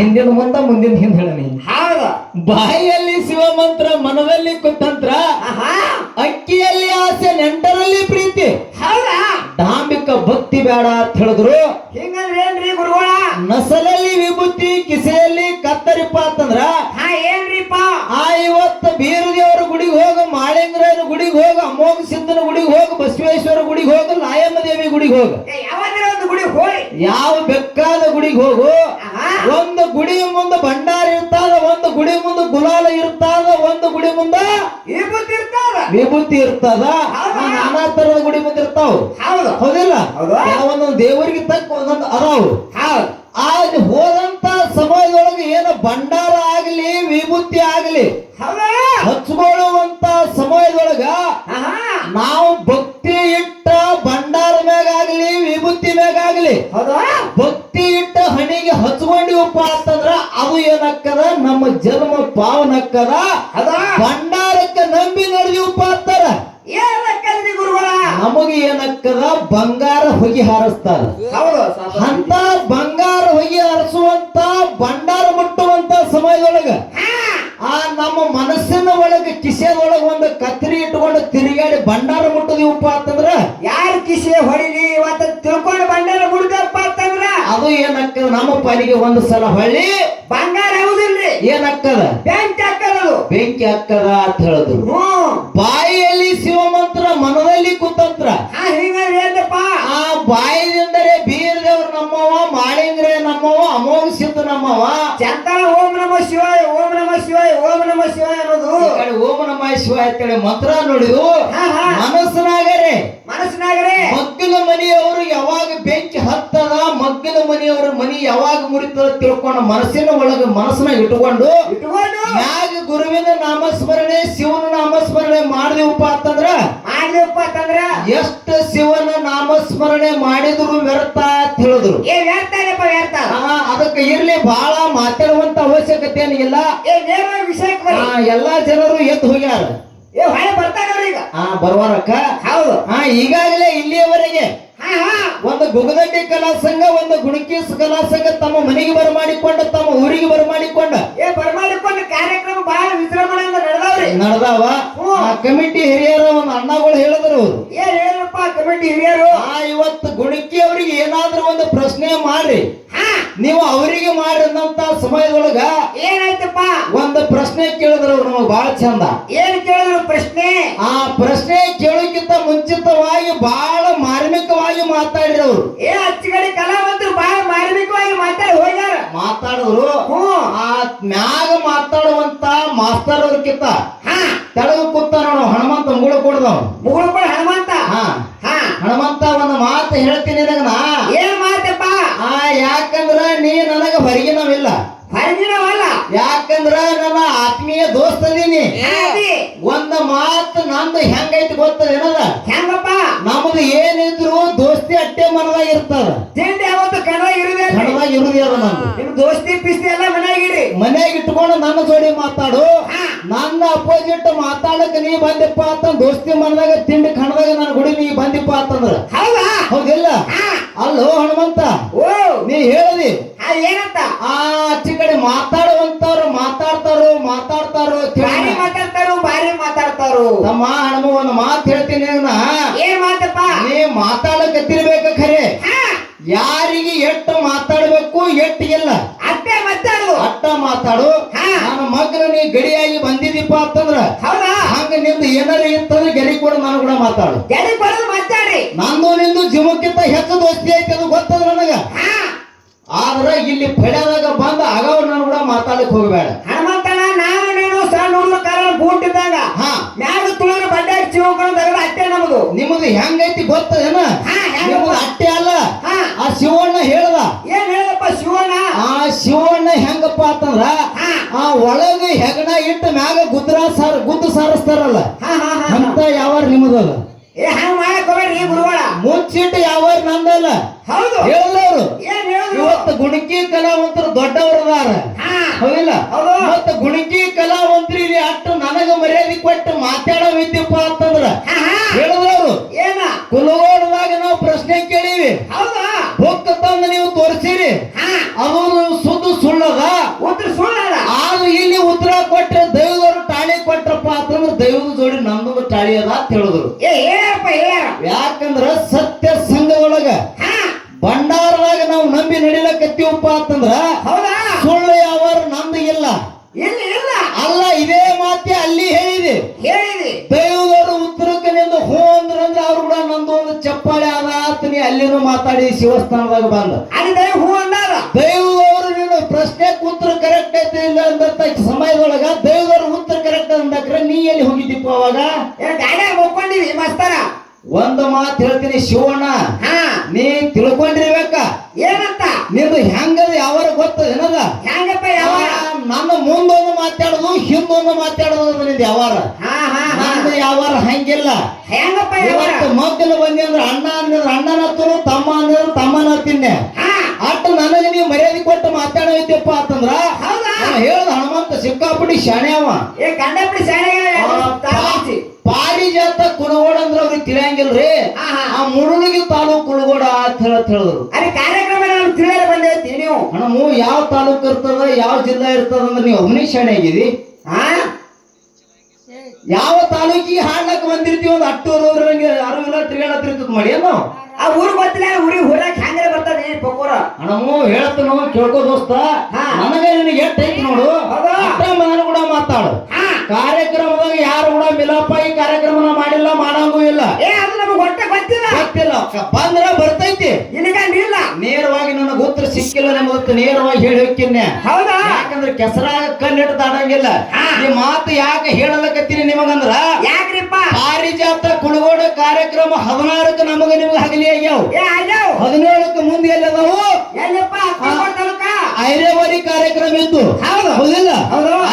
ಹಿಂದಿನ ಮುಂದ ಮುಂದಿನ ಹಿಂದ ಹೇಳನಿ. ಹೌದು. ಬಾಯಿಯಲ್ಲಿ ಶಿವ ಮಂತ್ರ, ಮನದಲ್ಲಿ ಕುತಂತ್ರ, ಅಕ್ಕಿಯಲ್ಲಿ ಆಸೆ, ನೆಂಟರಲ್ಲಿ ಪ್ರೀತಿ. ಹೌದಾ? ಡಾಂಬಿಕ ಭಕ್ತಿ ಬೇಡ ಅಂತ ಹೇಳಿದ್ರು. ಹಿಂಗಂದ್ರೆ ಏನ್ರಿ ಗುರುಗಳ? ನಸಲಲ್ಲಿ ವಿಭೂತಿ, ಕಿಸೆಯಲ್ಲಿ ಕತ್ತರಿಪ್ಪ ಅಂತಂದ್ರ ಏನ್ರಿಪ್ಪ? ಇವತ್ತು ಬೀರದೇವರ ಗುಡಿಗೆ ಹೋಗು, ಮಾಳಿಂಗರಾಯನ ಗುಡಿಗೆ ಹೋಗು, ಅಮೋಘ ಸಿದ್ಧನ ಗುಡಿಗೆ ಹೋಗು, ಬಸವೇಶ್ವರ ಗುಡಿಗೆ ಹೋಗು, ಲಾಯಮ್ಮ ದೇವಿ ಗುಡಿಗೆ ಹೋಗು, ಯಾವ್ದಾರ ಒಂದು ಗುಡಿಗೆ ಹೋಗಿ ಯಾವ ಬೇಕಾದ ಗುಡಿಗೆ ಹೋಗು. ಒಂದು ಗುಡಿ ಮುಂದೆ ಭಂಡಾರ ಇರ್ತಾದ, ಒಂದು ಗುಡಿ ಮುಂದೆ ಗುಲಾಲ ಇರ್ತಾದ, ಒಂದು ಗುಡಿ ಮುಂದೆ ವಿಭೂತಿ ಇರ್ತದ. ನಾನಾ ತರದ ಗುಡಿ ಮುಂದೆ ಇರ್ತಾವ. ಹೌದಿಲ್ಲ? ಒಂದೊಂದು ದೇವರಿಗೆ ತಕ್ಕ ಒಂದೊಂದು ಅದಾವು. ಹೋದಂತ ಸಮಯದೊಳಗೆ ಏನು ಭಂಡಾರ ಆಗಲಿ, ವಿಭೂತಿ ಆಗಲಿ ಹಚ್ಕೊಳ್ಳುವಂತ ಸಮಯದೊಳಗ ನಾವು ಭಕ್ತಿ ಇಟ್ಟ ಭಂಡಾರ ಮ್ಯಾಗಾಗ್ಲಿ, ವಿಭೂತಿ ಮ್ಯಾಗಾಗ್ಲಿ ಭಕ್ತಿ ಇಟ್ಟ ಹಣಿಗೆ ಹಚ್ಕೊಂಡಿವಪ್ಪ ಅಂತಂದ್ರ ಅದು ಏನಕ್ಕದ? ನಮ್ಮ ಜನ್ಮ ಪಾವನಕ್ಕದ. ಭಂಡಾರಕ್ಕೆ ನಂಬಿ ನಡೆದಿವಪ್ಪ ಅಂತಾರ. ನಮಗೆ ಏನಕ್ಕದ? ಬಂಗಾರ ಹೊಗೆ ಹಾರಿಸ್ತಾರ. ಅಂತ ಬಂಗಾರ ಹೊಗೆ ಹಾರಿಸುವಂತ ಭಂಡಾರ ಮುಟ್ಟುವಂತ ಸಮಯದೊಳಗ ನಮ್ಮ ಮನಸ್ಸಿನ ಒಳಗೆ ಕಿಸೆದೊಳಗೆ ಒಂದು ಕತ್ತರಿ ಇಟ್ಕೊಂಡು ತಿರುಗಾಡಿ ಭಂಡಾರ ಮುಟ್ಟದಿವಪ್ಪ ಅಂತಂದ್ರ ಯಾರು ಕಿಸೆ ಹೊಡಿಲಿ ಇವತ್ತ ತಿಳ್ಕೊಂಡು ಭಂಡಾರ ಮುಡ್ದಪ್ಪ ಅಂತಂದ್ರ ಅದು ಏನಕ್ಕದ? ನಮ್ಮ ಪಾಲಿಗೆ ಒಂದು ಸಲ ಹೊಳ್ಳಿ ಬಂಗಾರ ಹೌದಿಲ್ರಿ, ಏನಕ್ಕದ? ಬೆಂಕಿ ಹಾಕದ, ಬೆಂಕಿ ಹಾಕದ ಅಂತ ಹೇಳಿದ್ರು. ಬಾಯಿಯಲ್ಲಿ ಶಿವ ಮಂತ್ರ, ಮನದಲ್ಲಿ ಕುತಂತ್ರ. ಹಿಂಗಪ್ಪ? ಬಾಯಿದಿಂದರೆ ಬೀರದೇವ್ರ ನಮ್ಮವ, ಮಾಳಿಂಗ್ರೆ ನಮ್ಮವ, ಅಮೋಘ ಸಿದ್ಧ ನಮ್ಮವ. ಚಂತನ ಓಂ ನಮ ಶಿವಾಯ, ಓಂ ನಮ ಶಿವಾಯ, ಓಂ ನಮ ಶಿವಾಯ ಅನ್ನೋದು ಓಂ ನಮ ಶಿವಾಯ ಅಂತೇಳಿ ಮಂತ್ರ ನೋಡಿದು ಮನಸ್ಸಿನಾಗರೆ ಮಗ್ಗಲ ಮನೆಯವರು ಯಾವಾಗ ಬೆಂಕಿ ಹತ್ತದ, ಮಗ್ಗಲ ಮನೆಯವ್ರ ಮನಿ ಯಾವಾಗ ಮುರಿತದ ತಿಳ್ಕೊಂಡು ಮನಸ್ಸಿನ ಒಳಗೆ ಮನಸ್ಸನ್ನ ಇಟ್ಕೊಂಡು ಮ್ಯಾಗ ಗುರುವಿನ ನಾಮಸ್ಮರಣೆ, ಶಿವನ ನಾಮಸ್ಮರಣೆ ಮಾಡಿದೆವಪ್ಪ ಅಂತಂದ್ರ ಎಷ್ಟು ಶಿವನ ನಾಮಸ್ಮರಣೆ ಮಾಡಿದ್ರು ವ್ಯರ್ಥ ಅಂತ ಹೇಳಿದ್ರು. ಅದಕ್ಕೆ ಇರ್ಲಿ, ಬಹಳ ಮಾತಾಡುವಂತ ಅವಶ್ಯಕತೆ ಏನಿಲ್ಲ. ಎಲ್ಲಾ ಜನರು ಎದ್ದು ಹೋಗ್ಯಾರ, ಬರ್ವಾರಕ್ಕ. ಹೌದು. ಈಗಾಗಲೇ ಇಲ್ಲಿಯವರೆಗೆ ಒಂದು ಗುಗದಡ್ಡಿ ಕಲಾ ಸಂಘ, ಒಂದು ಗುಣಕೀಸ್ ಕಲಾ ಸಂಘ ತಮ್ಮ ಮನೆಗೆ ಬರಮಾಡಿಕೊಂಡು, ತಮ್ಮ ಊರಿಗೆ ಬರಮಾಡಿಕೊಂಡ ಕಾರ್ಯಕ್ರಮ ಬಹಳ ವಿಜೃಂಭಣೆಯಿಂದ ನಡೆದಾವ. ಕಮಿಟಿ ಹಿರಿಯರ ಒಂದು ಅಣ್ಣಗಳು ಹೇಳಿದ್ರು. ಅವರು ಏನ್ ಹೇಳಪ್ಪ ಕಮಿಟಿ ಹಿರಿಯರು? ಇವತ್ತು ಗುಣಕಿ ಅವರಿಗೆ ಏನಾದ್ರೂ ಒಂದು ಪ್ರಶ್ನೆ ಮಾಡ್ರಿ, ನೀವು ಅವರಿಗೆ ಮಾಡಿದಂತ ಸಮಯದೊಳಗ ಏನಾಯ್ತಪ್ಪ ಒಂದು ಪ್ರಶ್ನೆ ಕೇಳಿದ್ರು. ನಮಗ್ ಬಹಳ ಚಂದ. ಏನ್ ಕೇಳಿದ್ರು ಪ್ರಶ್ನೆ? ಆ ಪ್ರಶ್ನೆ ಕೇಳೋಕ್ಕಿಂತ ಮುಂಚಿತವಾಗಿ ಬಹಳ ಮಾರ್ಮಿಕವಾಗಿ ಮಾತಾಡಿದ್ರು ಅವರು. ಅಚ್ಚಗಡಿ ಕಲಾವಂತರು ಬಹಳ ಮಾರ್ಮಿಕವಾಗಿ ಮಾತಾಡಿ ಹೋಗ್ಯಾರ. ಮಾತಾಡಿದ್ರು. ಆ ಮ್ಯಾಗ ಮಾತಾಡುವಂತ ಮಾಸ್ತರ್ ಅವ್ರಕ್ಕಿಂತ ತೆಳಗ ಕೂತ ನೋಡು ಹನುಮಂತ ಮುಗುಳು ಕೊಡ್ದವ್ ಹನುಮಂತ. ಹನುಮಂತ ಒಂದು ಮಾತು ಹೇಳ್ತೀನಿ ನಾ. ಏನ್ ಮಾತಪ್ಪ? ಯಾಕಂದ್ರ ನೀ ನನಗ ಹೊರಗಿನವಿಲ್ಲ, ಯಾಕಂದ್ರ ನನ್ನ ಆತ್ಮೀಯ ದೋಸ್ತ ಅದೀನಿ. ಒಂದ ಮಾತು ನಂದು ಹೆಂಗೈತಿ ಗೊತ್ತದೇನದ? ಹೆಂಗಪ್ಪ? ನಮ್ದು ಏನಿದ್ರು ದೋಸ್ತಿ ಅಟ್ಟೆ ಮನದಾಗ ಇರ್ತದ, ಕಣದಾಗ ಇರುದೇ ಅದ. ನಮ್ದು ದೋಸ್ತಿ ಪಿಸ್ತಿ ಎಲ್ಲ ಮನ್ಯಾಗ ಇಟ್ಕೊಂಡು ನನ್ನ ಜೋಡಿ ಮಾತಾಡು. ನನ್ನ ಅಪೋಸಿಟ್ ಮಾತಾಡಕ್ ನೀ ಬಂದಿಪ್ಪ ಅಂತ ದೋಸ್ತಿ ಮನದಾಗ ತಿಂಡಿ ಕಣದಾಗ ನನ್ನ ಗುಡಿ ನೀ ಬಂದಿಪ್ಪ ಅಂತಂದ್ರ ಹೌದಿಲ್ಲ? ಅಲ್ಲೋ ಹನುಮಂತ, ನೀ ಹೇಳದಿ ಏನಂತ? ಆಚೆ ಕಡೆ ಮಾತಾಡುವಂತವ್ರು ಮಾತಾಡ್ತಾರೋ ಬಾರಿ ಮಾತಾಡ್ತಾರೋ. ನಮ್ಮ ಹನುಮ ಒಂದು ಮಾತು ಹೇಳ್ತೀನಿ. ಏನ್ ಮಾತಪ್ಪ? ನೀ ಮಾತಾಡಕತ್ತಿರ್ಬೇಕ ಖರೆ, ಯಾರಿಗೆ ಎಷ್ಟು ಮಾತಾಡ್ಬೇಕು ಎಟ್ಟಿಗೆಲ್ಲ ಅಟ್ಟ ಮಾತಾಡು. ನನ್ನ ಮಗನ ನೀ ಗಡಿಯಾಗಿ ಬಂದಿದ್ದೀಪ ಅಂತಂದ್ರ ಹಂಗ ನಿಂದು ಏನಾರ ಇರ್ತಂದ್ರೆ ಗೆರಿ ಕೂಡ ನಾನು ಕೂಡ ಮಾತಾಡು. ನಂದು ನಿಂದು ಜೀವಕ್ಕಿಂತ ಹೆಚ್ಚು ದೋಸ್ತಿ ಐತಿ, ಅದು ಗೊತ್ತದ ನನಗ. ಆದ್ರ ಇಲ್ಲಿ ಪಡ್ಯಾದಾಗ ಬಂದ ಆಗವ ನಾನು ಕೂಡ ಮಾತಾಡಕ್ ಹೋಗ್ಬೇಡ. ಹನುಮಂತನ ನಾನು ನೀನು ಸಣ್ಣ ಹುಡುಗ ಕಾರಣ ಬೂಟಿದ್ದಾಗ ಮ್ಯಾಗ ತುಳಿದ್ರೆ ಬಂದಾಗ ಶಿವಕೊಂಡು ಅಟ್ಟೆ ನಮ್ದು. ನಿಮ್ಮದು ಹೆಂಗೈತಿ ಗೊತ್ತದೇನ? ನಿಮ್ಮದು ಅಟ್ಟೆ ಅಲ್ಲ. ಆ ಶಿವಣ್ಣ ಹೇಳ್ದ. ಏನ್ ಹೇಳಪ್ಪ ಶಿವಣ್ಣ? ಆ ಶಿವಣ್ಣ ಹೆಂಗಪ್ಪ ಅಂತಂದ್ರ ಆ ಒಳಗೆ ಹೆಗಣ ಇಟ್ಟು ಮ್ಯಾಗ ಗುದ್ದು ಸಾರಿಸ್ತಾರಲ್ಲ ಅಂತ ಯಾವಾರ ನಿಮ್ಮದಲ್ಲ. ಮುಚ್ಚಿಟ್ಟು ಯಾವಾರ ನಂದಲ್ಲ. ಹೇಳಿದವ್ರು ಇವತ್ತು ಗುಣಕಿ ಕಲಾವಂತರು ದೊಡ್ಡವರದಾರ ಹೌದಿಲ್ಲ? ಮತ್ತ ಗುಣಕಿ ಕಲಾವಂತರಿಗೆ ಅಷ್ಟು ನನಗ ಮರ್ಯಾದೆ ಕೊಟ್ಟು ಮಾತಾಡೋ ವಿದ್ಯಪ್ಪ ಅಂತಂದ್ರ ಹೇಳಿದವ್ರು. ಕುಲಗೋಡದಾಗ ನಾವು ಪ್ರಶ್ನೆ ಕೇಳಿವಿ, ಬುಕ್ ತಂದು ನೀವು ತೋರಿಸಿರಿ, ಅದು ಸುದ್ದು ಸುಳ್ಳದ ಮಾತು ಹೇಳಿದ್ರು. ಹೇಳಪ್ಪ ಹೇಳ. ಯಾಕಂದ್ರ ಸತ್ಯ ಸಂಘದೊಳಗ ಭಂಡಾರದಾಗ ನಾವು ನಂಬಿ ನಡಿಲಕತ್ತೀವಪ್ಪ ಅಂತಂದ್ರ ಹೌದಾ ಸುಳ್ಳು ಯಾವಾರು ನಮ್ದು ಇಲ್ಲ. ಇಲ್ಲ ಅಲ್ಲ ಇದೇ ಮಾತೆ ಅಲ್ಲಿ ಹೇಳಿದೆ. ದೈವದವರು ಉತ್ತರಕ್ಕೆ ನಿಂದು ಹೂ ಅಂದ್ರಂದ್ರೆ ಅವ್ರು ಕೂಡ ನಂದು ಒಂದು ಚಪ್ಪಾಳೆ ಆದಾತ ನೀ ಅಲ್ಲಿನೂ ಮಾತಾಡಿ ಶಿವಸ್ಥಾನದಾಗ ಬಂದ ಅಲ್ಲಿ ಹೂ ಅಂದಾರ. ದೈವದವರು ನೀನು ಪ್ರಶ್ನೆಗೆ ಉತ್ತರ ಕರೆಕ್ಟ್ ಐತೆ ಇಲ್ಲ ಅಂತ ಸಮಯದೊಳಗ ದೈವದವ್ರ ಉತ್ತರ ಕರೆಕ್ಟ್ ಅಂದಕ್ರೆ ನೀ ಎಲ್ಲಿ ಹೋಗಿದ್ದೀಪ ಅವಾಗ? ಗಾಡಿಯಾಗ ಹೋಗ್ಕೊಂಡಿವಿ ಮಸ್ತಾರ. ಒಂದು ಮಾತು ಹೇಳ್ತೀನಿ ಶಿವಣ್ಣ, ನೀ ತಿಳ್ಕೊಂಡಿರ್ಬೇಕ ಏನಂತ ನಿಂದು ಹೆಂಗದ ಯಾವಾರ ಗೊತ್ತದ ಏನದ? ಹೆಂಗಪ್ಪ ಯಾವ ನನ್ನ ಮುಂದೊಂದು ಮಾತಾಡೋದು ಹಿಂದೊಂದು ಮಾತಾಡೋದು ನಿಂದ ಯಾವಾರ. ನನ್ನ ಯಾವಾರ ಹಂಗಿಲ್ಲ. ಹೆಂಗಪ್ಪ ಇವತ್ತು ಮಕ್ಕಳು ಬಂದಿ ಅಂದ್ರೆ ಅಣ್ಣ ಅಂದಿದ್ರೆ ಅಣ್ಣನ ಹತ್ತನು, ತಮ್ಮ ಅಂದಿದ್ರೆ ತಮ್ಮನ ಹತ್ತಿನ್ನೆ. ಅಟ್ಟು ನನಗೆ ನೀವು ಮರ್ಯಾದೆ ಕೊಟ್ಟು ಮಾತಾಡೋಯ್ತಪ್ಪ ಅಂತಂದ್ರ ಹೇಳ್ದ ಹನುಮಂತ ಸಿಕ್ಕಾಪಟ್ಟಿ ಶಾಣೆ ಅವ. ಕಂಡಪಟ್ಟಿ ಶಾಣೆ. ಪಾರಿಜಾತ ಕುಲಗೋಡ ಅಂದ್ರ ಅವ್ರಿಗೆ ತಿಳಿಯಂಗಿಲ್ರಿ. ಆ ಮುರುಳಿಗೆ ತಾಲೂಕು ಕುಲಗೋಡ ಅಂತ ಹೇಳಿದ್ರು. ಅದೇ ಕಾರ್ಯಕ್ರಮ ನಾನು ತಿಳಿಯಲು ಬಂದೈತಿ. ನೀವು ಹಣಮು ಯಾವ ತಾಲೂಕು ಇರ್ತದ ಯಾವ ಜಿಲ್ಲಾ ಇರ್ತದ ಅಂದ್ರೆ ನೀವು ಒಬ್ಬನೇ ಶಾಣೆ ಆಗಿದಿ. ಯಾವ ತಾಲೂಕಿಗೆ ಹಾಡ್ಲಕ್ ಬಂದಿರ್ತೀವಿ ಒಂದು ಅಟ್ಟೂರು ಅರಿವಿಲ್ಲ ತಿರ್ಗಾಡತ್ತಿರ್ತದ ಮಾಡಿ ಏನೋ ಆ ಊರ್ ಗೊತ್ತಿಲ್ಲ. ಊರಿಗೆ ಹೊರಕ್ ಹೆಂಗ್ರೆ ಬರ್ತದೆ ಪಕೋರ. ಹಣಮು ಹೇಳ್ತನು ಕೇಳ್ಕೋ ದೋಸ್ತ, ನನಗೆ ನಿನಗೆ ಎಷ್ಟು ಐತಿ ನೋಡು. ನಾನು ಕೂಡ ಮಾತಾಡು. ಕಾರ್ಯಕ್ರಮದಾಗ ಯಾರು ಕೂಡ ಮಿಲಾಪ ಈ ಕಾರ್ಯಕ್ರಮನ ಮಾಡಿಲ್ಲ, ಮಾಡಂಗೂ ಇಲ್ಲ. ಅದು ನಮಗೆ ಹೊಟ್ಟೆ ಗೊತ್ತಿಲ್ಲ. ಬಂದ್ರ ಬರ್ತೈತಿ. ಇಲ್ಲ ನೇರವಾಗಿ ನನಗೆ ಉತ್ತರ ಸಿಕ್ಕಿಲ್ಲ. ನಿಮ್ಗೆ ನೇರವಾಗಿ ಹೇಳಿ ಹೋಗ್ತೀನಿ. ಹೌದಾ? ಯಾಕಂದ್ರೆ ಕೆಸರಾಗ ಕಣ್ಣಿಟ್ಟು ತಾಡಂಗಿಲ್ಲ. ಈ ಮಾತು ಯಾಕೆ ಹೇಳಲಕತ್ತೀನಿ ನಿಮಗಂದ್ರ, ಯಾಕ್ರಿಪ್ಪ ಪಾರಿಜಾತ ಕುಲಗೋಡ ಕಾರ್ಯಕ್ರಮ 16ಕ್ಕೆ ನಮಗ ನಿಮ್ಗೆ ಹಗಲಿ ಆಗ್ಯಾವ. 17ಕ್ಕೆ ಮುಂದೆ ಎಲ್ಲಿ ಅದಾವು? ಐರೇವಾಡಿ ಕಾರ್ಯಕ್ರಮ ಇದ್ದು ಹೌದಿಲ್ಲ?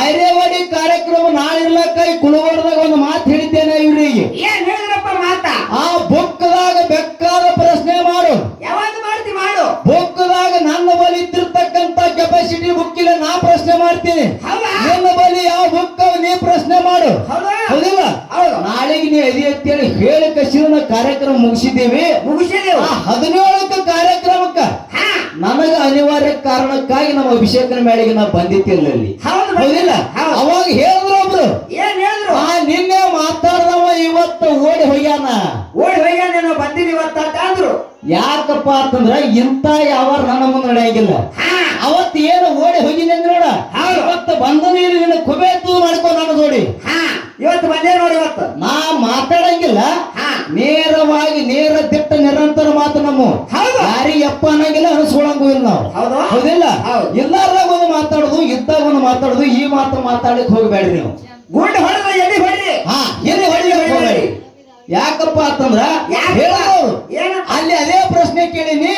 ಐರೇವಾಡಿ ಕಾರ್ಯಕ್ರಮ ನಾಳೆ ಇರ್ಲಕ್ಕ ಈ ಕುಲಗೋಡದಾಗ ಒಂದು ಮಾತು ಹೇಳಿದ್ದೇನೆ ಇವ್ರಿಗೆ. ಆ ಬುಕ್ಕದಾಗ ಬೇಕಾದ ಪ್ರಶ್ನೆ ಮಾಡು. ಯಾವಾಗ ಮಾಡ್ತಿ ಮಾಡು. ಬುಕ್ಕದಾಗ ನನ್ನ ಬಳಿ ಇದ್ದಿರ್ತಕ್ಕಂತ ಕೆಪಾಸಿಟಿ ಬುಕ್ ಇಲ್ಲ, ನಾ ಪ್ರಶ್ನೆ ಮಾಡ್ತೀನಿ. ನನ್ನ ಬಳಿ ಯಾವ ಬುಕ್ ನೀ ಪ್ರಶ್ನೆ ಮಾಡು. ಹೌದಿಲ್ಲ? ನಾಳೆಗೆ ನೀ ಅದೇ ಅಂತೇಳಿ ಹೇಳಿ ಕಸಿದ ಕಾರ್ಯಕ್ರಮ ಮುಗಿಸಿದ್ದೀವಿ. 17ಕ್ಕೆ ಕಾರ್ಯಕ್ರಮಕ್ಕ ನನಗ ಅನಿವಾರ್ಯ ಕಾರಣಕ್ಕಾಗಿ ನಮ್ಮ ಅಭಿಷೇಕನ ಮೇಳೆಗೆ ನಾ ಬಂದಿತ್ತಿಲ್ಲ ಅಲ್ಲಿ. ಹೌದಿಲ್ಲ? ಅವಾಗ ಹೇಳಿದ್ರು ಒಬ್ರು, ನಿನ್ನೆ ಮಾತಾಡ್ದವ ಇವತ್ತು ಓಡಿ ಹೋಗ್ಯಾನ. ಬಂದಿನಿ ಇವತ್ತ ಅಂದ್ರು. ಯಾಕಪ್ಪ ಅಂತಂದ್ರ ಇಂತ ಯಾವ ನನ್ನ ಮುಂದೆ ನಡೆಯಂಗಿಲ್ಲ. ಅವತ್ತು ಏನು ಓಡಿ ಹೋಗಿನಿ ಅಂದ್ರೆ ನೋಡ, ಇವತ್ತು ಬಂದ ನೀನು ಕುಬೇತು ಮಾಡ್ಕೊಂಡು ನನ್ನ ಜೋಡಿ ಇವತ್ತು ಬಂದೇ ನೋಡಿ. ಇವತ್ತು ನಾ ಮಾತಾಡಂಗಿಲ್ಲ, ನೇರವಾಗಿ ನೇರ ದಿಟ್ಟ ನಿರಂತರ ಮಾತು ನಮ್ಮ ಯಾರಿಗೆ ಅಪ್ಪ ಅನ್ನಂಗಿಲ್ಲ, ಅನಿಸ್ಕೊಳಂಗೂ ಇಲ್ಲ ನಾವು. ಹೌದಿಲ್ಲ? ಎಲ್ಲಾರ್ದಾಗ ಒಂದು ಮಾತಾಡುದು, ಇದ್ದಾಗ ಒಂದು ಮಾತಾಡುದು. ಈ ಮಾತು ಮಾತಾಡಲಿಕ್ಕೆ ಹೋಗಬೇಡ್ರಿ ನೀವು. ಗುಂಡು ಹೊಡೆದ ಎಲ್ಲಿ ಹೊಡಿ. ಎಲ್ಲಿ ಹೊಡಿಬೇಡಿ. ಯಾಕಪ್ಪ ಅಂತಂದ್ರ ಹೇಳೋರು ಅಲ್ಲಿ ಅದೇ ಪ್ರಶ್ನೆ ಕೇಳಿನಿ,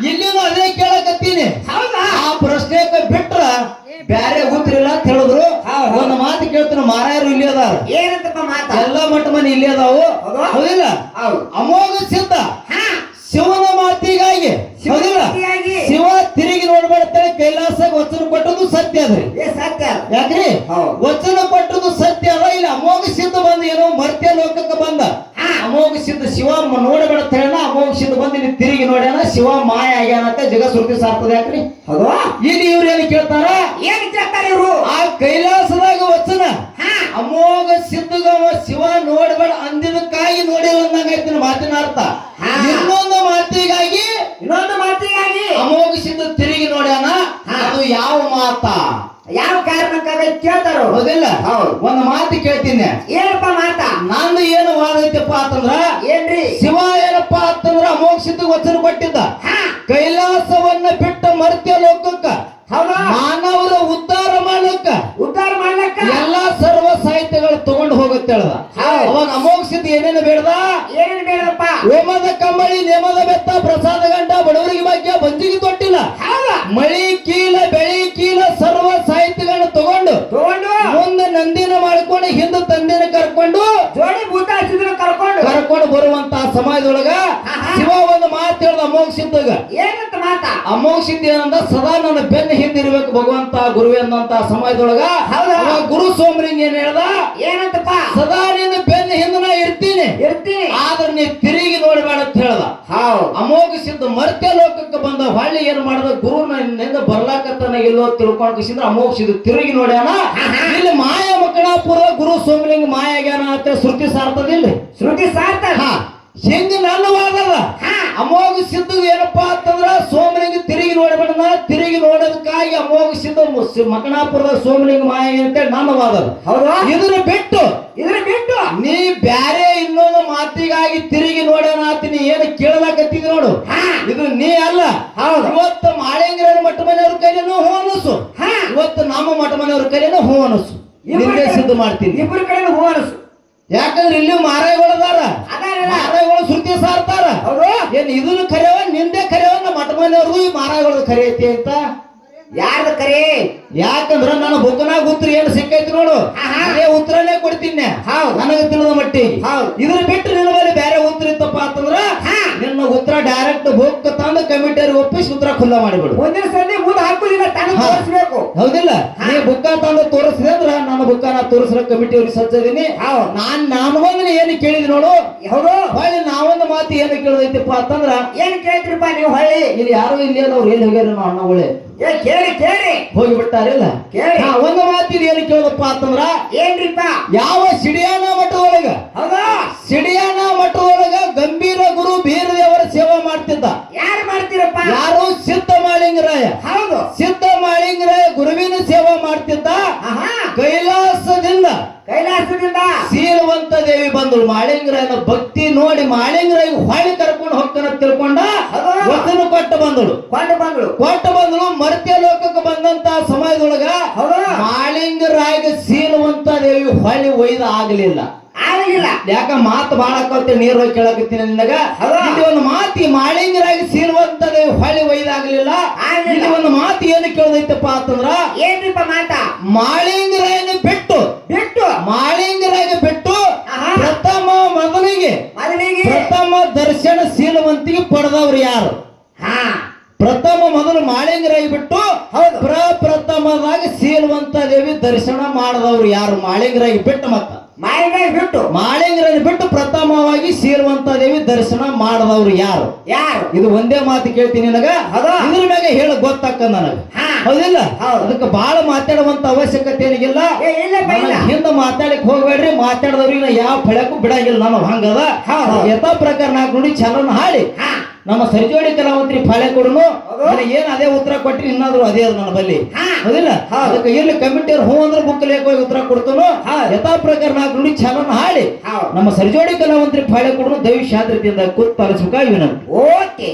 ಇಲ್ಲಿನೂ ಅದೇ ಕೇಳಕತ್ತೀನಿ. ಆ ಪ್ರಶ್ನೆಗೆ ಬಿಟ್ರ ಬ್ಯಾರೆ ಗೊತ್ತಿರಲಿಲ್ಲ ಅಂತ ಹೇಳಿದ್ರು. ಒಂದು ಮಾತು ಕೇಳ್ತೀನಿ, ಮಾರಾಯರು ಇಲ್ಲಿ ಅದಾರ. ಏನಂತಪ್ಪ ಮಾತ? ಎಲ್ಲ ಮಟ್ಟ ಮನೆ ಇಲ್ಲಿ ಅದಾವು. ಹೌದಿಲ್ಲ? ಅಮೋಘ ಸಿದ್ಧ ಶಿವನ ಮಾತಿಗಾಗಿ. ಹೌದಿಲ್ಲ? ಶಿವ ತಿರುಗಿ ನೋಡ್ಬೇಡ್ತಾನೆ. ಕೈಲಾಸಾಗ ವಚನ ಕೊಟ್ಟದ್ದು ಸತ್ಯ ಅದ್ರಿ. ಸತ್ಯ ಯಾಕ್ರಿ? ವಚನ ಕೊಟ್ಟದ್ದು ಸತ್ಯ ಅದ. ಇಲ್ಲಿ ಅಮೋಘ ಸಿದ್ಧ ಬಂದು ಏನೋ ಮರ್ತ್ಯ ಲೋಕಕ್ಕೆ ಬಂದ. ಅಮೋಘ ಸಿದ್ಧ ಶಿವ ನೋಡಬೇಡ ಹೇಳ, ಅಮೋಘ ಸಿದ್ಧ ಬಂದು ಇಲ್ಲಿ ತಿರುಗಿ ನೋಡ್ಯಾನ, ಶಿವ ಮಾಯ ಆಗ್ಯಾನ ಅಂತ ಜಗ ಶ್ರುತಿ ಸಾರ್ತದ. ಯಾಕ್ರಿ? ಇಲ್ಲಿ ಇವ್ರು ಏನು ಕೇಳ್ತಾರ? ಏನ್ ಕೇಳ್ತಾರ ಇವ್ರು? ಆ ಕೈಲಾಸದಾಗ ವಚನ ಅಮೋಘ ಸಿದ್ಧಗವ ಶಿವ ನೋಡಬೇಡ ಅಂದಿದಕ್ಕಾಗಿ ನೋಡಿಲ್ಲ ಅಂದಂಗೈತಿ ಮಾತಿನ ಅರ್ಥ. ಇನ್ನೊಂದು ಮಾತಿಗಾಗಿ ಅಮೋಘ ಸಿದ್ಧ ತಿರುಗಿ ನೋಡ್ಯಾನ. ಅದು ಯಾವ ಮಾತ, ಯಾವ ಕಾರಣಕ್ಕಾಗಿ ಕೇಳ್ತಾರ? ಹೌದಿಲ್ಲ? ಒಂದು ಮಾತು ಕೇಳ್ತೀನಿ. ಏನಪ್ಪ ಮಾತ? ನಂದು ಏನು ವಾದ ಐತಪ್ಪ ಅಂತಂದ್ರ, ಏನ್ರಿ? ಶಿವ ಏನಪ್ಪಾ ಅಂತಂದ್ರ ಅಮೋಘ ಸಿದ್ಧ ವಚನ ಕೊಟ್ಟಿದ್ದ, ಕೈಲಾಸವನ್ನ ಬಿಟ್ಟ ಮರ್ತ್ಯ ಲೋಕಕ್ಕ ಮಾನವರ ಉದ್ಧಾರ ಮಾಡ್ಲಕ್ಕ ಎಲ್ಲಾ ಸರ್ವ ಸಾಹಿತ್ಯಗಳು ತಗೊಂಡು ಹೋಗುತ್ತೆ ಹೇಳ್ದ. ಅವಾಗ ಅಮೋಘ ಸಿದ್ಧ ಏನೇನು ಬೇಡದ? ಏನೇನು ಬೇಡಪ್ಪ? ಹೋಮದ ಕಂಬಳಿ, ನೇಮದ ಬೆತ್ತ, ಪ್ರಸಾದ ಗಂಡ, ಬಡವರಿಗೆ ಭಾಗ್ಯ, ಬಂಜಿಗೆ ತೊಟ್ಟಿಲ್ಲ, ಮಳಿ ಕೀಲ, ಬೆಳಿ ಕೀಲ, ಸರ್ವ ಸಾಹಿತ್ಯಗಳನ್ನ ತಗೊಂಡು ಮುಂದೆ ನಂದಿನ ಮಾಡ್ಕೊಂಡು ಹಿಂದೆ ತಂದಿನ ಕರ್ಕೊಂಡು ಜೋಡಿ ಭೂತ ಕರ್ಕೊಂಡು ಬರುವಂತ ಸಮಯದೊಳಗ ಶಿವ ಒಂದು ಮಾತು ಹೇಳ್ದ ಅಮೋಘ ಸಿದ್ಧಗ. ಏನಂತ ಮಾತ? ಅಮೋಘ ಸಿದ್ಧ ಏನಂದ, ಸದಾ ನನ್ನ ಬೆನ್ನ ಹಿಂದಿರ್ಬೇಕು ಭಗವಂತ ಗುರುವೆ ಅನ್ನಂತ ಸಮಯದೊಳಗ ಗುರು ಸೋಮಲಿಂಗ ಏನ್ ಹೇಳ್ದ? ಏನಂತಪ್ಪ? ಸದಾ ನಿನ್ನ ಬೆನ್ನ ಹಿಂದನ ಇರ್ತೀನಿ, ಆದ್ರೆ ನೀ ತಿರುಗಿ ನೋಡಬೇಡ ಅಂತ ಹೇಳ್ದ. ಅಮೋಘ ಸಿದ್ಧ ಮರ್ತ್ಯ ಲೋಕಕ್ಕೆ ಬಂದ ಹೊಳ್ಳಿ ಏನ್ ಮಾಡ್ದ, ಗುರು ನಿಂದ ಬರ್ಲಾಕತ್ತಾನ ಇಲ್ಲೋ ತಿಳ್ಕೊಂಡು ಅಮೋಘ ಸಿದ್ಧ ತಿರುಗಿ ನೋಡ್ಯಾನ. ಇಲ್ಲಿ ಮಾಯ ಮಕ್ಕಳ ಮಕಣಾಪುರ ಗುರು ಸೋಮಲಿಂಗ ಮಾಯಾಗ್ಯಾನ ಅಂತ ಶ್ರುತಿ ಸಾರ್ತದಿಲ್ಲ ಶ್ರುತಿ ಸಾರ್ಥ ಹಿಂಗ ನನ್ನ ವಾದದ ಅಮೋಘ ಸಿದ್ಧ ಏನಪ್ಪಾ ಅಂತಂದ್ರ ಸೋಮಲಿಂಗ ತಿರುಗಿ ನೋಡಬೇಡ ತಿರುಗಿ ನೋಡೋದಕ್ಕಾಗಿ ಅಮೋಘ ಸಿದ್ಧ ಮಕಣಾಪುರದ ಸೋಮಲಿಂಗ ಮಾಯ ಅಂತೇಳಿ ನನ್ನ ವಾದದ ಹೌದಾ ಇದನ್ನ ಬಿಟ್ಟು ನೀ ಬ್ಯಾರೆ ಇನ್ನೊಂದು ಮಾತಿಗಾಗಿ ತಿರುಗಿ ನೋಡೋಣ ನೀ ಏನು ಕೇಳಲಾಕತ್ತಿದ್ ನೋಡು ಇದು ನೀ ಅಲ್ಲ ಇವತ್ತು ಮಾಳಿಂಗರ ಮಠ ಮನೆಯವ್ರ ಕೈಲೇನೂ ಹೂ ಅನಸು ಇವತ್ತು ನಮ್ಮ ಮಠ ಮನೆಯವ್ರ ಕೈಲೇನೂ ಹೂ ಅನಸು ನಿಂದೆ ಸಿದ್ಧ ಮಾಡ್ತೀನಿ ಇಬ್ಬರ ಕಡೆ ಹೂ ಅನಸು ಯಾಕಂದ್ರೆ ಇಲ್ಲಿ ಮಾರಾಯಗಳದಾರ ಮಾರಾಯಗಳು ಶ್ರುತಿ ಸಾರ್ತಾರ ಏನ್ ಇದನ್ನು ಕರೆಯವ ನಿಂದೆ ಕರೆಯವ ನಮ್ಮ ಮಠ ಮನೆಯವ್ರಿಗೂ ಈ ಮಾರಾಯಗಳದ್ದು ಕರೆ ಐತಿ ಅಂತ ಯಾರ್ದ ಕರೆ ಯಾಕಂದ್ರ ನನ್ನ ಬುಕ್ಕನಾಗ ಉತ್ತರ ಏನು ಸಿಕ್ಕೈತಿ ನೋಡು ಅದೇ ಉತ್ತರನೇ ಕೊಡ್ತೀನಿ ನನಗೆ ತಿಳಿದ ಮಟ್ಟಿಗೆ ಇದ್ರ ಬಿಟ್ಟು ನಿನ್ನ ಮೇಲೆ ಬೇರೆ ಉತ್ತರ ಇತ್ತಪ್ಪ ಅಂತಂದ್ರ ನಿನ್ನ ಉತ್ತರ ಡೈರೆಕ್ಟ್ ಬುಕ್ ತಂದು ಕಮಿಟಿಯವ್ರಿಗೆ ಒಪ್ಪಿಸಿ ಉತ್ತರ ಖುಲ್ಲಾ ಮಾಡಿಬಿಡು ಒಂದಿನ ಸಂಧಿ ಮುಂದೆ ಹಾಕುದಿಲ್ಲ ತೋರಿಸ್ಬೇಕು ಹೌದಿಲ್ಲ ನೀ ಬುಕ್ಕ ತಂದು ತೋರಿಸಿದೆ ಅಂದ್ರ ನನ್ನ ಬುಕ್ಕ ನಾ ತೋರಿಸೋ ಕಮಿಟಿಯವ್ರಿಗೆ ಸಜ್ಜದೀನಿ ನಾನ್ ನಮಗೊಂದು ಏನು ಕೇಳಿದ್ ನೋಡು ಹೌದು ಹೊಳ್ಳಿ ನಾವೊಂದು ಮಾತು ಏನು ಕೇಳದೈತಿಪ್ಪ ಅಂತಂದ್ರ ಏನ್ ಕೇಳ್ತ್ರಿಪ್ಪ ನೀವು ಹೊಳ್ಳಿ ಇಲ್ಲಿ ಯಾರು ಇಲ್ಲಿ ಅವ್ರು ಎಲ್ಲಿ ಹೋಗ್ಯಾರ ನಾವು ಅಣ್ಣ ಒಳ್ಳೆ ಕೇಳಿ ಹೋಗಿ ಬಿಟ್ಟಾರಿಲ್ಲ ಒಂದು ಮಾತಿನ ಏನು ಕೇಳದಪ್ಪ ಅಂತಂದ್ರ ಏನ್ರಿಪ್ಪ ಯಾವ ಸಿಡಿಯಾನ ಮಠದೊಳಗ ಸಿಡಿಯಾನ ಮಠದೊಳಗ ಗಂಭೀರ ಗುರು ಬೀರದೇವರ ಸೇವಾ ಮಾಡ್ತಿದ್ದ ಯಾರು ಮಾಡ್ತೀರಪ್ಪ ಯಾರು ಸಿದ್ಧ ಮಾಳಿಂಗರಾಯ ಹೌದು ಸಿದ್ಧ ಮಾಳಿಂಗರಾಯ ಗುರುವಿನ ಸೇವಾ ಮಾಡ್ತಿದ್ದ ಕೈಲಾಸದಿಂದ ಸೀಲವಂತ ದೇವಿ ಬಂದಳು ಮಾಳಿಂಗರಾಯನ ಭಕ್ತಿ ನೋಡಿ ಮಾಳಿಂಗರಾಯ ಹೊಳಿ ಕರ್ಕೊಂಡು ಹೋಗ್ತಾನ ತಿಳ್ಕೊಂಡ ವಚನ ಕೊಟ್ಟು ಬಂದಳು ಮರ್ತ್ಯ ಲೋಕಕ್ಕೆ ಬಂದಂತ ಸಮಯದೊಳಗ ಮಾಳಿಂಗರಾಯಗೆ ಸೀಲವಂತ ದೇವಿ ಹೊಳಿ ಒಯ್ದ ಆಗ್ಲಿಲ್ಲ ಯಾಕ ಮಾತು ಬಾಳಕ್ಕಂತ ನೀರು ಹೋಗಿ ಕೇಳಕತ್ತೀನಿ ನಿನಗ ಇಲ್ಲಿ ಒಂದು ಮಾತಿ ಮಾಳಿಂಗರಾಗಿ ಸೀಲವಂತ ದೇವಿ ಹೊಳಿ ಒಯ್ದಾಗ್ಲಿಲ್ಲ ಇಲ್ಲಿ ಒಂದು ಮಾತು ಏನು ಕೇಳದೈತಪ್ಪ ಅಂತಂದ್ರ ಏನ್ರಿಪ್ಪ ಮಾತ ಮಾಳಿಂಗರಾಯನ ಬಿಟ್ಟು ಮಾಳಿಂಗರಾಗ ಬಿಟ್ಟು ಮೊದಲಿಗೆ ಪ್ರಥಮ ದರ್ಶನ ಸೀಲವಂತಿಗೆ ಪಡೆದವ್ರು ಯಾರು ಮೊದಲು ಮಾಳಿಂಗರಾಗಿ ಬಿಟ್ಟು ಪ್ರಥಮದಾಗ ಸೀಲವಂತ ದೇವಿ ದರ್ಶನ ಮಾಡಿದವ್ರು ಯಾರು ಮಾಳಿಂಗರಾಗಿ ಬಿಟ್ಟು ಮಾಳಿಂಗರಾಗಿ ಬಿಟ್ಟು ಪ್ರಥಮವಾಗಿ ಸೀಲವಂತ ದೇವಿ ದರ್ಶನ ಮಾಡಿದವ್ರು ಯಾರು ಇದು ಒಂದೇ ಮಾತು ಕೇಳ್ತೀನಿ ನನಗ ಇದ್ರ ಮ್ಯಾಗ ಹೇಳ ಗೊತ್ತಾಕ ನನಗ ಹೌದಿಲ್ಲ ಅದಕ್ಕೆ ಬಹಳ ಮಾತಾಡುವಂತ ಅವಶ್ಯಕತೆ ಏನಿಲ್ಲ ಹಿಂದ ಮಾತಾಡಕ್ ಹೋಗ್ಬೇಡ್ರಿ ಮಾತಾಡದವ್ರಿಗೆ ಯಾವ ಫಳಕ್ಕೂ ಬಿಡಂಗಿಲ್ಲ ನಾನು ಹಂಗದ ಯಥಾ ಪ್ರಕಾರ ನಾಲ್ಕು ನುಡಿ ಚಲನ ಹಾಡಿ ನಮ್ಮ ಸರಿಜೋಡಿ ಕಲಾವಂತ್ರಿ ಫಾಳೆ ಕೊಡನು ಏನ್ ಅದೇ ಉತ್ತರ ಕೊಟ್ರಿ ಇನ್ನಾದ್ರು ಅದೇ ನನ್ನ ಬಲ್ಲಿ ಹೌದಿಲ್ಲ ಅದಕ್ಕೆ ಇಲ್ಲಿ ಕಮಿಟಿಯವ್ರು ಹೂ ಅಂದ್ರೆ ಬುಕ್ ಲೇಖ ಉತ್ತರ ಕೊಡ್ತಾನು ಯಥಾ ಪ್ರಕಾರ ನಾಲ್ಕು ನುಡಿ ಚಾಲನ ಹಾಡಿ ನಮ್ಮ ಸರಿಜೋಡಿ ಕಲಾವಂತ್ರಿ ಫಾಳೆ ಕೊಡನು ದೈವ ಶಾಸ್ತ್ರದಿಂದ ಕೂತ್ ಪಾಲಿಸಬೇಕಾಗಿ ವಿನಂತಿ. ಓಕೆ.